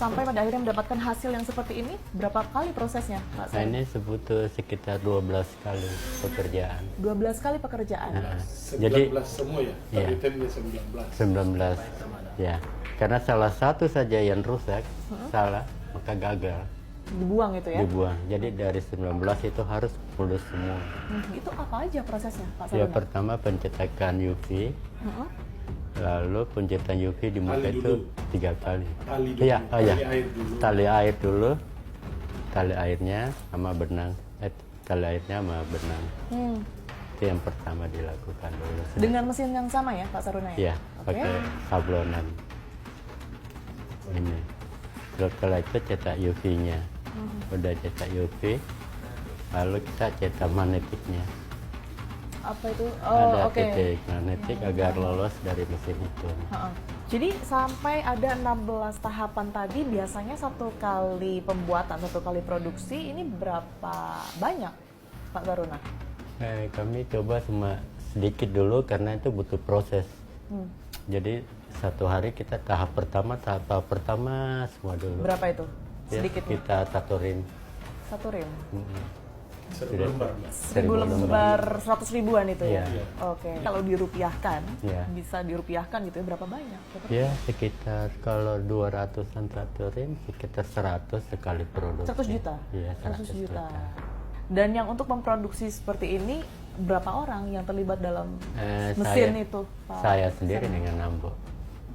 sampai pada akhirnya mendapatkan hasil yang seperti ini, berapa kali prosesnya, Pak? Nah, ini sebutuh sekitar 12 kali pekerjaan. 12 kali pekerjaan. Nah, 19 jadi semua ya? Iya. Tadi temnya 19. 19 ya. Karena salah satu saja yang rusak, salah, maka gagal Dibuang itu ya? dibuang. Jadi dari 19 itu harus mulus semua. Itu apa aja prosesnya, Pak Ya, Saruna? pertama pencetakan UV, Heeh. lalu pencetakan UV di muka Tali itu dulu. 3 kali. Tali dulu. Iya, oh ya. Tali air dulu. Tali air dulu, tali airnya sama benang, tali airnya sama benang. Hmm. Itu yang pertama dilakukan dulu. Dengan mesin yang sama ya, Pak Saruna ya? Iya, Oke. pakai sablonan. Ini. Setelah itu cetak UV-nya. Udah cetak UV, lalu kita cetak magnetiknya. Apa itu? Ada Oh, oke. titik magnetik agar lolos dari mesin itu. Heeh. Jadi sampai ada 16 tahapan tadi, biasanya satu kali pembuatan, satu kali produksi, ini berapa banyak, Pak Saruna? Kami coba cuma sedikit dulu karena itu butuh proses. Hmm. Jadi satu hari kita tahap pertama semua dulu. Berapa itu? Ya, Sedikit. kita tatorin. Satu rim. 1000 lembar. Mas. 1000 lembar, 100 ribuan itu ya? Iya. Oke. Kalau dirupiahkan, Iya. bisa dirupiahkan gitu ya, berapa banyak? Ya sekitar kalau 200-an tatorin sekitar 100 sekali produksi. 100 juta? Iya, 100 juta. Dan yang untuk memproduksi seperti ini, berapa orang yang terlibat dalam mesin itu, Pak? Saya sendiri dengan Nambo,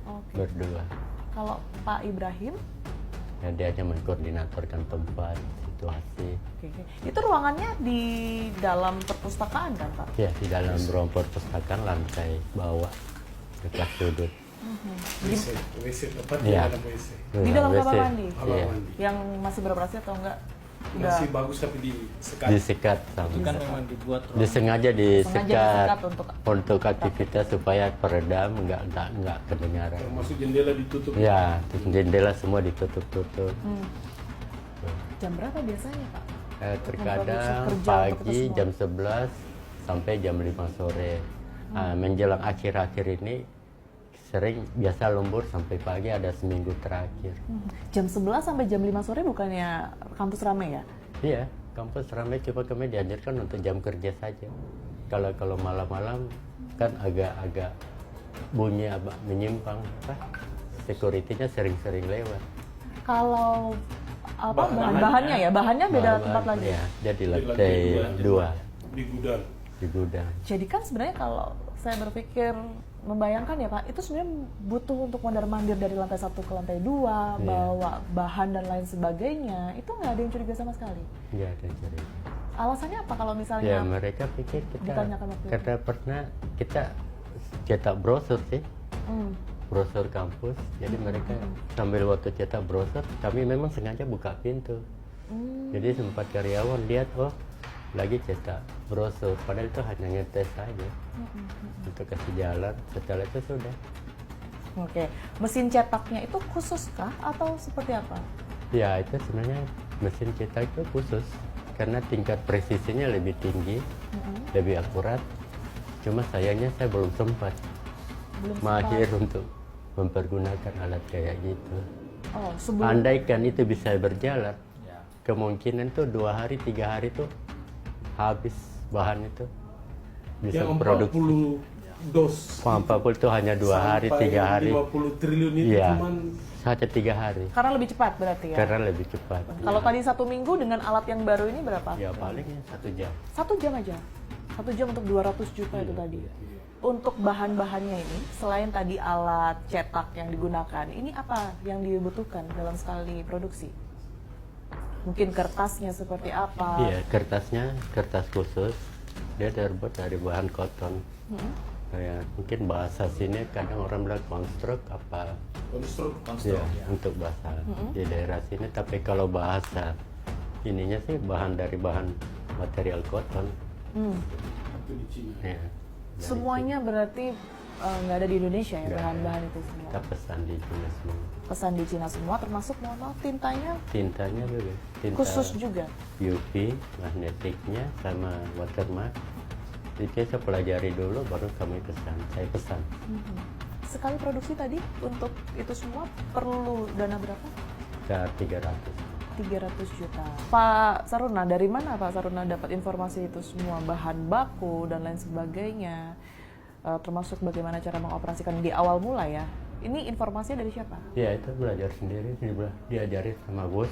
Oke. berdua. Kalau Pak Ibrahim, Ya, dia hanya mengkoordinatorkan tempat, situasi. oke. Itu ruangannya di dalam perpustakaan kan, Pak? Ya, di dalam ruang perpustakaan lantai bawah, dekat sudut. WC. WC tempatnya Iya. dalam WC. Di dalam WC. kamar mandi? Kamar Iya. mandi. Yang masih beroperasi atau enggak? Udah. Masih bagus tapi di sekat. Disikat sama. Itu kan memang dibuat Disengaja disikat disikat untuk aktivitas supaya peredam nggak kedengaran. Termasuk jendela ditutup. Ya, jendela semua ditutup-tutup. Jam berapa biasanya, Pak? Terkadang Memproduksi kerja untuk itu pagi semua. jam 11 sampai jam 5 sore. Menjelang akhir-akhir ini sering biasa lembur sampai pagi, ada seminggu terakhir. Jam 11 sampai jam 5 sore bukannya kampus ramai ya? Iya, kampus ramai, coba kami dianjurkan untuk jam kerja saja. Kalau malam-malam kan agak bunyi menyimpang, security-nya sering-sering lewat. Kalau apa bahan-bahannya ya? Bahannya beda tempat lagi. Ya, jadi Di lantai lantai 2 Di gudang. di gudang. Jadi kan sebenarnya kalau saya berpikir membayangkan ya Pak, itu sebenarnya butuh untuk mondar-mandir dari lantai 1 ke lantai 2, bawa bahan dan lain sebagainya. Itu nggak ada yang curiga sama sekali. Iya, ada cerita. Alasannya apa kalau Ya, misalnya mereka pikir kita ditanyakan waktu itu? karena pernah kita cetak brosur sih, Hmm. brosur kampus. Jadi mereka sambil waktu cetak brosur, kami memang sengaja buka pintu. Jadi sempat karyawan lihat, oh lagi cetak brosur, padahal itu hanya ngetes saja untuk kasih jalan. Setelah itu sudah. Oke, mesin cetaknya itu khusus kah atau seperti apa? Ya, itu sebenarnya mesin cetak itu khusus karena tingkat presisinya lebih tinggi, lebih akurat. Cuma sayangnya saya belum sempat Belum mahir untuk mempergunakan alat kayak gitu. Oh, sebelum Andaikan itu bisa berjalan, kemungkinan tuh 2 hari 3 hari tuh habis bahan itu bisa Yang produksi. 40 dos. 40 itu hanya 2 hari Sampai 3 hari. 50 triliun itu Iya, cuman saja 3 hari karena lebih cepat berarti ya. karena lebih cepat. Kalau tadi 1 minggu dengan alat yang baru ini berapa? Ya palingnya 1 jam. 1 jam aja. 1 jam untuk 200 juta itu tadi. Untuk bahan-bahannya ini, selain tadi alat cetak yang digunakan, ini apa yang dibutuhkan dalam sekali produksi? Mungkin kertasnya seperti apa? Iya, kertasnya kertas khusus. Dia terbuat dari bahan koton. Ya, mungkin bahasa sini kadang orang bilang konstruk apa konstruk. ya, untuk bahasa di daerah sini. Tapi kalau bahasa ininya sih dari bahan material koton. Itu di Cina. Ya, Semuanya berarti nggak ada di Indonesia ya, Nggak bahan-bahan itu semua. kita pesan di Cina semua. Pesan di Cina semua, termasuk mohon maaf tintanya Tintanya juga, tinta khusus juga. UV, magnetiknya sama watermark. Itu saya pelajari dulu, baru kami pesan. Saya pesan. Sekali produksi tadi untuk itu semua perlu dana berapa? sekitar 300. 300 juta. Pak Saruna, dari mana Pak Saruna dapat informasi itu semua? Bahan baku dan lain sebagainya, termasuk bagaimana cara mengoperasikan di awal mula ya? Ini informasinya dari siapa? Ya itu belajar sendiri, diajari sama bos.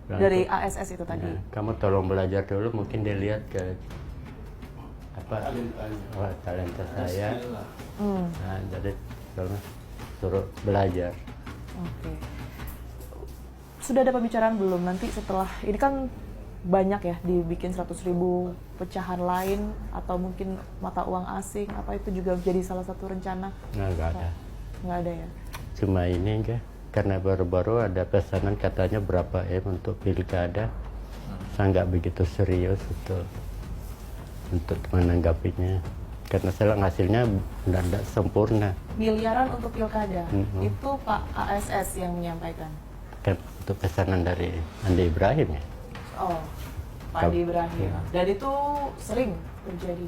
Bilang, Dari ASS itu tadi? ya, kamu tolong belajar dulu, mungkin dilihat ke apa talenta saya. Nah, jadi tolong suruh belajar. Oke. Sudah ada pembicaraan belum nanti setelah ini kan banyak ya dibikin 100.000 pecahan lain atau mungkin mata uang asing, apa itu juga jadi salah satu rencana? Nah, nggak ada. Nggak ada ya? Cuma ini enggak, karena baru-baru ada pesanan katanya berapa untuk pilkada. Saya nggak begitu serius untuk menanggapinya. Karena saya hasilnya tidak sempurna. Miliaran untuk pilkada, itu Pak ASS yang menyampaikan? Kan itu pesanan dari Andi Ibrahim ya. Oh, Pak Andi Ibrahim. Dan itu sering terjadi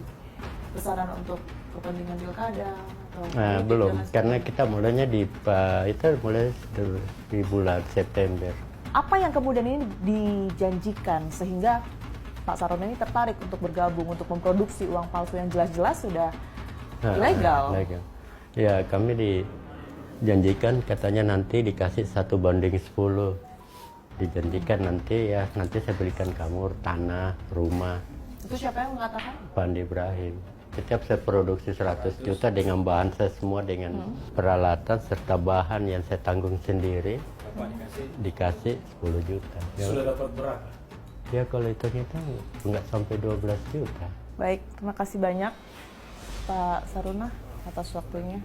pesanan untuk kepentingan pilkada? Atau Nah, politik belum, dan lain karena sebagainya? kita mulainya itu mulai di bulan September. Apa yang kemudian ini dijanjikan sehingga Pak Saruna ini tertarik untuk bergabung untuk memproduksi uang palsu yang jelas-jelas sudah ilegal? Ilegal. Ya, kami dijanjikan katanya nanti dikasih 1:10. Dijanjikan nanti saya berikan kamu tanah, rumah. Itu siapa yang mengatakan? Pak Andi Ibrahim. Setiap saya produksi 100 juta dengan bahan saya semua, dengan peralatan serta bahan yang saya tanggung sendiri, dikasih 10 juta. Sudah dapat berapa? Ya kalau itu kita nggak sampai 12 juta. Baik, terima kasih banyak Pak Saruna atas waktunya.